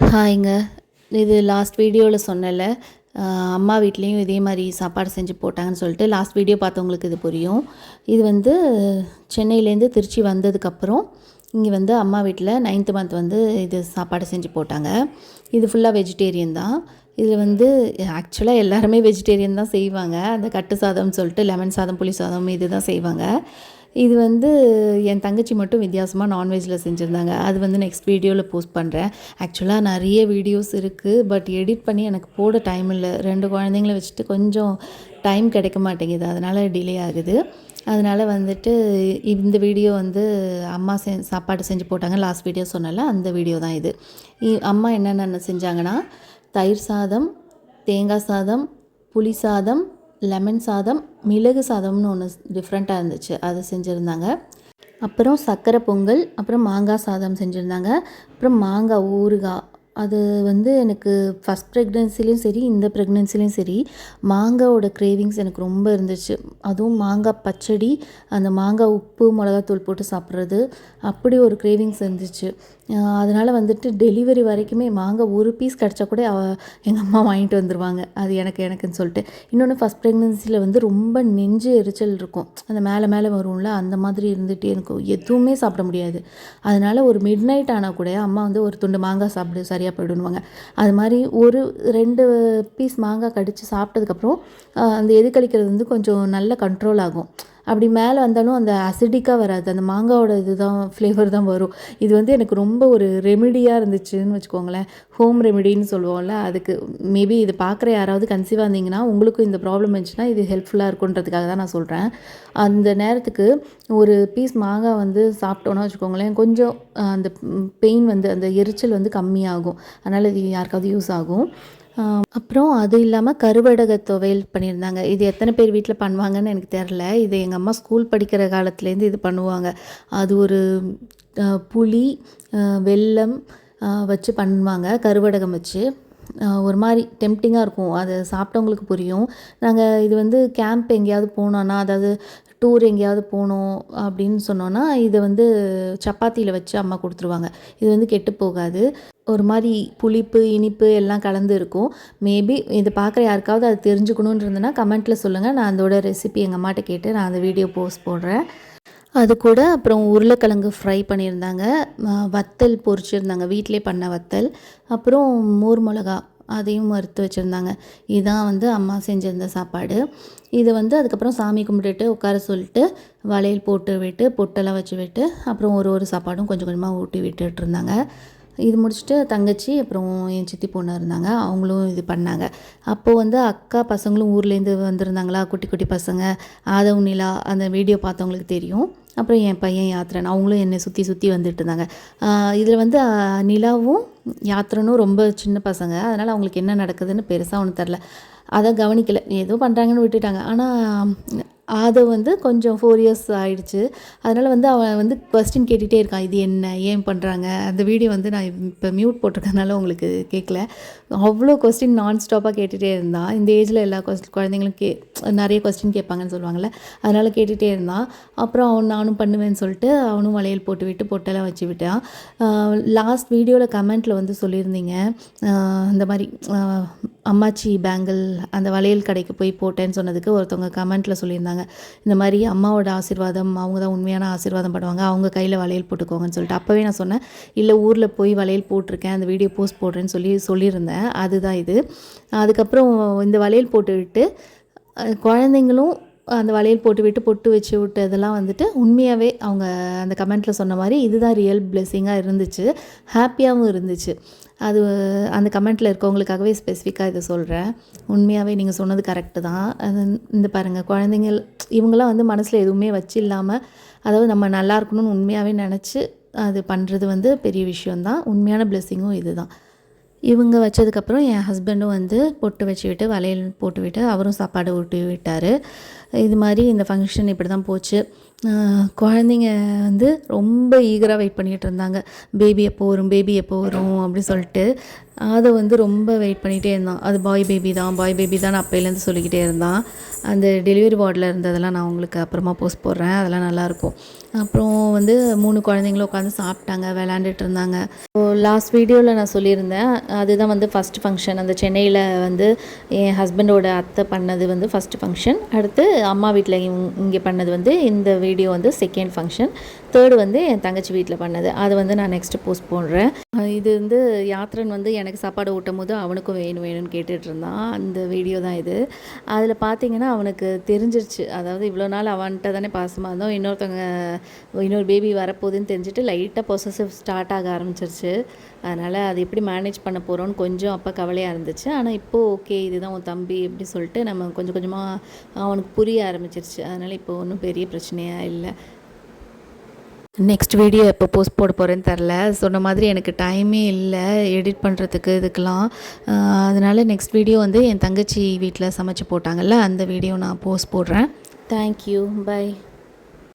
ஹாய்ங்க. இது லாஸ்ட் வீடியோவில் சொன்னேன்ல, அம்மா வீட்லேயும் இதே மாதிரி சாப்பாடு செஞ்சு போட்டாங்கன்னு சொல்லிட்டு, லாஸ்ட் வீடியோ பார்த்தவங்களுக்கு இது புரியும். இது வந்து சென்னையிலேருந்து திருச்சி வந்ததுக்கப்புறம், இங்கே வந்து அம்மா வீட்டில் 9th மந்த் வந்து இது சாப்பாடு செஞ்சு போட்டாங்க. இது ஃபுல்லாக வெஜிடேரியன் தான். இதில் வந்து ஆக்சுவலாக எல்லாருமே வெஜிடேரியன் தான் செய்வாங்க. அந்த கட்டு சாதம்னு சொல்லிட்டு லெமன் சாதம், புளி சாதம் இது தான் செய்வாங்க. இது வந்து என் தங்கச்சி மட்டும் வித்தியாசமாக நான்வெஜ்ஜில் செஞ்சுருந்தாங்க. அது வந்து நெக்ஸ்ட் வீடியோவில் போஸ்ட் பண்ணுறேன். ஆக்சுவலாக நிறைய வீடியோஸ் இருக்குது, பட் எடிட் பண்ணி எனக்கு போட டைம் இல்லை. 2 குழந்தைங்கள வச்சுட்டு கொஞ்சம் டைம் கிடைக்க மாட்டேங்குது, அதனால் டிலே ஆகுது. அதனால் வந்துட்டு இந்த வீடியோ வந்து அம்மா சாப்பாடு செஞ்சு போட்டாங்க. லாஸ்ட் வீடியோ சொன்னல அந்த வீடியோ தான் இது. அம்மா என்னென்ன செஞ்சாங்கன்னா, தயிர் சாதம், தேங்காய் சாதம், புளி சாதம், லெமன் சாதம், மிளகு சாதம்னு ஒன்று டிஃப்ரெண்ட்டாக இருந்துச்சு, அது செஞ்சுருந்தாங்க. அப்புறம் சர்க்கரை பொங்கல், அப்புறம் மாங்காய் சாதம் செஞ்சுருந்தாங்க. அப்புறம் மாங்காய் ஊறுகாய். அது வந்து எனக்கு ஃபஸ்ட் ப்ரெக்னென்சிலையும் சரி, இந்த ப்ரெக்னென்சிலையும் சரி, மாங்காவோட கிரேவிங்ஸ் எனக்கு ரொம்ப இருந்துச்சு. அதுவும் மாங்காய் பச்சடி, அந்த மாங்காய் உப்பு மிளகாத்தூள் போட்டு சாப்பிட்றது, அப்படி ஒரு கிரேவிங்ஸ் இருந்துச்சு. அதனால் வந்துட்டு டெலிவரி வரைக்குமே மாங்காய் ஒரு பீஸ் கிடச்சா கூட எங்கள் அம்மா வாங்கிட்டு வந்துடுவாங்க, அது எனக்குன்னு சொல்லிட்டு. இன்னொன்று ஃபஸ்ட் ப்ரெக்னென்சியில் வந்து ரொம்ப நெஞ்சு எரிச்சல் இருக்கும், அந்த மேலே வரும்ல, அந்த மாதிரி இருந்துகிட்டே இருக்கும், எதுவுமே சாப்பிட முடியாது. அதனால் ஒரு மிட் நைட் ஆனால் கூட அம்மா வந்து ஒரு துண்டு மாங்காய் சாப்பிடு சரியாக போயிடுவாங்க. அது மாதிரி ஒரு 2 பீஸ் மாங்காய் கடித்து சாப்பிட்டதுக்கப்புறம் அந்த எதுக்களிக்கிறது வந்து கொஞ்சம் நல்ல கண்ட்ரோல் ஆகும். அப்படி மேலே வந்தாலும் அந்த அசிடிக்காக வராது, அந்த மாங்காவோட இதுதான் ஃப்ளேவர் தான் வரும். இது வந்து எனக்கு ரொம்ப ஒரு ரெமிடியாக இருந்துச்சுன்னு வச்சுக்கோங்களேன். ஹோம் ரெமிடின்னு சொல்லுவோம்ல, அதுக்கு மேபி இது பார்க்குற யாராவது கன்சீவாக இருந்தீங்கன்னா, உங்களுக்கும் இந்த ப்ராப்ளம் இருந்துச்சுன்னா இது ஹெல்ப்ஃபுல்லாக இருக்குன்றதுக்காக தான் நான் சொல்கிறேன். அந்த நேரத்துக்கு ஒரு பீஸ் மாங்காய் வந்து சாப்பிட்டோன்னா வச்சுக்கோங்களேன், கொஞ்சம் அந்த பெயின் வந்து அந்த எரிச்சல் வந்து கம்மியாகும். அதனால் இது யாருக்காவது யூஸ் ஆகும். அப்புறம் அது இல்லாமல் கருவடக துவையல் பண்ணியிருந்தாங்க. இது எத்தனை பேர் வீட்டில் பண்ணுவாங்கன்னு எனக்கு தெரில. இது எங்கள் அம்மா ஸ்கூல் படிக்கிற காலத்துலேருந்து இது பண்ணுவாங்க. அது ஒரு புளி, வெல்லம் வச்சு பண்ணுவாங்க, கருவடகம் வச்சு. ஒரு மாதிரி டெம்ப்டிங்காக இருக்கும், அது சாப்பிட்டவங்களுக்கு புரியும். நாங்கள் இது வந்து கேம்ப் எங்கேயாவது போனோன்னா, அதாவது டூர் எங்கேயாவது போனோம் அப்படின்னு சொன்னோன்னா, இதை வந்து சப்பாத்தியில் வச்சு அம்மா கொடுத்துருவாங்க. இது வந்து கெட்டு போகாது. ஒரு மாதிரி புளிப்பு, இனிப்பு எல்லாம் கலந்து இருக்கும். மேபி இதை பார்க்குற யாருக்காவது அது தெரிஞ்சுக்கணுன்னு இருந்ததுன்னா கமெண்ட்டில் சொல்லுங்கள். நான் அதோட ரெசிபி எங்கள் அம்மாட்ட கேட்டு நான் அந்த வீடியோ போஸ்ட் போடுறேன். அது கூட அப்புறம் உருளைக்கிழங்கு ஃப்ரை பண்ணியிருந்தாங்க, வத்தல் பொரிச்சிருந்தாங்க, வீட்டிலே பண்ண வத்தல். அப்புறம் மோர் மிளகா அதையும் வறுத்து வச்சுருந்தாங்க. இதுதான் வந்து அம்மா செஞ்சிருந்த சாப்பாடு. இது வந்து அதுக்கப்புறம் சாமி கும்பிட்டுட்டு உட்கார சொல்லிட்டு வளையல் போட்டு விட்டு பொட்டெல்லாம் வச்சு விட்டு அப்புறம் ஒரு சாப்பாடும் கொஞ்சம் கொஞ்சமாக ஊட்டி விட்டுட்டு இருந்தாங்க. இது முடிச்சுட்டு தங்கச்சி அப்புறம் என் சித்தி பொண்ணு இருந்தாங்க, அவங்களும் இது பண்ணாங்க. அப்போது வந்து அக்கா பசங்களும் ஊர்லேருந்து வந்திருந்தாங்களா, குட்டி குட்டி பசங்க, ஆதவ் நிலா, அந்த வீடியோ பார்த்தவங்களுக்கு தெரியும். அப்புறம் என் பையன் யாத்ரன், அவங்களும் என்னை சுற்றி சுற்றி வந்துட்டு இருந்தாங்க. இதில் வந்து நிலாவும் யாத்ரனும் ரொம்ப சின்ன பசங்க, அதனால் அவங்களுக்கு என்ன நடக்குதுன்னு பெருசாக ஒன்றும் தெரில, அதை கவனிக்கலை, ஏதோ பண்ணுறாங்கன்னு விட்டுட்டாங்க. ஆனால் ஆதவ் வந்து கொஞ்சம் 4 இயர்ஸ் ஆகிடுச்சு. அதனால் வந்து அவன் வந்து கொஸ்டின் கேட்டுகிட்டே இருக்கான், இது என்ன, ஏன் பண்ணுறாங்க. அந்த வீடியோ வந்து நான் இப்போ மியூட் போட்டிருக்கனால உங்களுக்கு கேட்கல. அவ்வளோ கொஸ்டின் நான் ஸ்டாப்பாக கேட்டுகிட்டே இருந்தான். இந்த ஏஜில் எல்லா குழந்தைங்களும் நிறைய கொஸ்டின் கேட்பாங்கன்னு சொல்லுவாங்கள்ல, அதனால் கேட்டுகிட்டே இருந்தான். அப்புறம் நானும் பண்ணுவேன்னு சொல்லிட்டு அவனும் வளையல் போட்டு விட்டு பொட்டெல்லாம் வச்சு விட்டான். லாஸ்ட் வீடியோவில் கமெண்ட்டில் வந்து சொல்லியிருந்தீங்க, இந்த மாதிரி அம்மாச்சி பேங்கிள் அந்த வளையல் கடைக்கு போய் போட்டேன்னு சொன்னதுக்கு ஒருத்தவங்க கமெண்ட்டில் சொல்லியிருந்தாங்க, இந்த மாதிரி அம்மாவோட ஆசீர்வாதம், அவங்க தான் உண்மையான ஆசீர்வாதம் பண்ணுவாங்க, அவங்க கையில் வளையல் போட்டுக்கோங்கன்னு சொல்லிட்டு. அப்போவே நான் சொன்னேன், இல்லை ஊரில் போய் வளையல் போட்டிருக்கேன், அந்த வீடியோ போஸ்ட் போடுறேன்னு சொல்லியிருந்தேன். அதுதான் இது. அதுக்கப்புறம் இந்த வளையல் போட்டுவிட்டு குழந்தைங்களும் அந்த வளையல் போட்டு விட்டு பொட்டு வச்சு விட்டு இதெல்லாம் வந்துட்டு உண்மையாகவே அவங்க அந்த கமெண்ட்டில் சொன்ன மாதிரி இதுதான் ரியல் பிளெஸ்ஸிங்காக இருந்துச்சு, ஹாப்பியாகவும் இருந்துச்சு. அது அந்த கமெண்ட்டில் இருக்கவங்களுக்காகவே ஸ்பெசிஃபிக்காக இதை சொல்கிறேன். உண்மையாகவே நீங்கள் சொன்னது கரெக்டு தான். அது இந்த பாருங்கள், குழந்தைங்கள் இவங்களாம் வந்து மனசில் எதுவுமே வச்சு இல்லாமல், அதாவது நம்ம நல்லா இருக்கணும்னு உண்மையாகவே நினச்சி அது பண்ணுறது வந்து பெரிய விஷயந்தான். உண்மையான பிளெஸ்ஸிங்கும் இது தான். இவங்க வச்சதுக்கப்புறம் என் ஹஸ்பண்டும் வந்து பொட்டு வச்சு விட்டு வளையல் போட்டு விட்டு அவரும் சாப்பாடு ஊட்டி விட்டார். இது மாதிரி இந்த ஃபங்க்ஷன் இப்படி தான் போச்சு. குழந்தைங்க வந்து ரொம்ப ஈகராக வெயிட் பண்ணிகிட்டு இருந்தாங்க, பேபி எப்போ வரும் அப்படி சொல்லிட்டு. அதை வந்து ரொம்ப வெயிட் பண்ணிகிட்டே இருந்தான். அது பாய் பேபி தான் அப்போலேருந்து சொல்லிக்கிட்டே இருந்தான். அந்த டெலிவரி வார்டில் இருந்ததெல்லாம் நான் உங்களுக்கு அப்புறமா போஸ்ட் போடுறேன். அதெல்லாம் நல்லாயிருக்கும். அப்புறம் வந்து 3 குழந்தைங்களும் உட்காந்து சாப்பிட்டாங்க, விளையாண்டுட்டு இருந்தாங்க. லாஸ்ட் வீடியோவில் நான் சொல்லியிருந்தேன், அதுதான் வந்து ஃபஸ்ட் ஃபங்க்ஷன். அந்த சென்னையில் வந்து என் ஹஸ்பண்டோட அத்தை பண்ணது வந்து ஃபஸ்ட்டு ஃபங்க்ஷன். அடுத்து அம்மா வீட்டில் இங்கே பண்ணது வந்து இந்த வீடியோ வந்து செகண்ட் ஃபங்க்ஷன். தேர்டு வந்து என் தங்கச்சி வீட்டில் பண்ணது. அது வந்து நான் நெக்ஸ்ட்டு போஸ்ட் போடுறேன். இது வந்து யாத்ரன் வந்து எனக்கு சாப்பாடு ஊட்டும் போது அவனுக்கும் வேணும்னு கேட்டுட்டு இருந்தான். அந்த வீடியோ தான் இது. அதில் பார்த்தீங்கன்னா அவனுக்கு தெரிஞ்சிருச்சு. அதாவது இவ்வளோ நாள் அவன்கிட்ட தானே பாசமாக இருந்தோம். இன்னொரு பேபி வரப்போகுதுன்னு தெரிஞ்சுட்டு லைட்டாக பொசசிவ் ஸ்டார்ட் ஆக ஆரம்பிச்சிருச்சு. அதனால் அது எப்படி மேனேஜ் பண்ண போகிறோன்னு கொஞ்சம் அப்போ கவலையாக இருந்துச்சு. ஆனால் இப்போது ஓகே, இதுதான் உன் தம்பி எப்படி சொல்லிட்டு நம்ம கொஞ்சம் கொஞ்சமாக அவனுக்கு புரிய ஆரம்பிச்சிருச்சு. அதனால் இப்போ ஒன்றும் பெரிய பிரச்சனையாக இல்லை. நெக்ஸ்ட் வீடியோ எப்போ போஸ்ட் போட போகிறேன்னு தெரில. சொன்ன மாதிரி எனக்கு டைமே இல்லை எடிட் பண்ணுறதுக்கு இதுக்கெலாம். அதனால் நெக்ஸ்ட் வீடியோ வந்து என் தங்கச்சி வீட்டில் சமைச்சு போட்டாங்கல்ல, அந்த வீடியோ நான் போஸ்ட் போடுறேன். Thank you, by.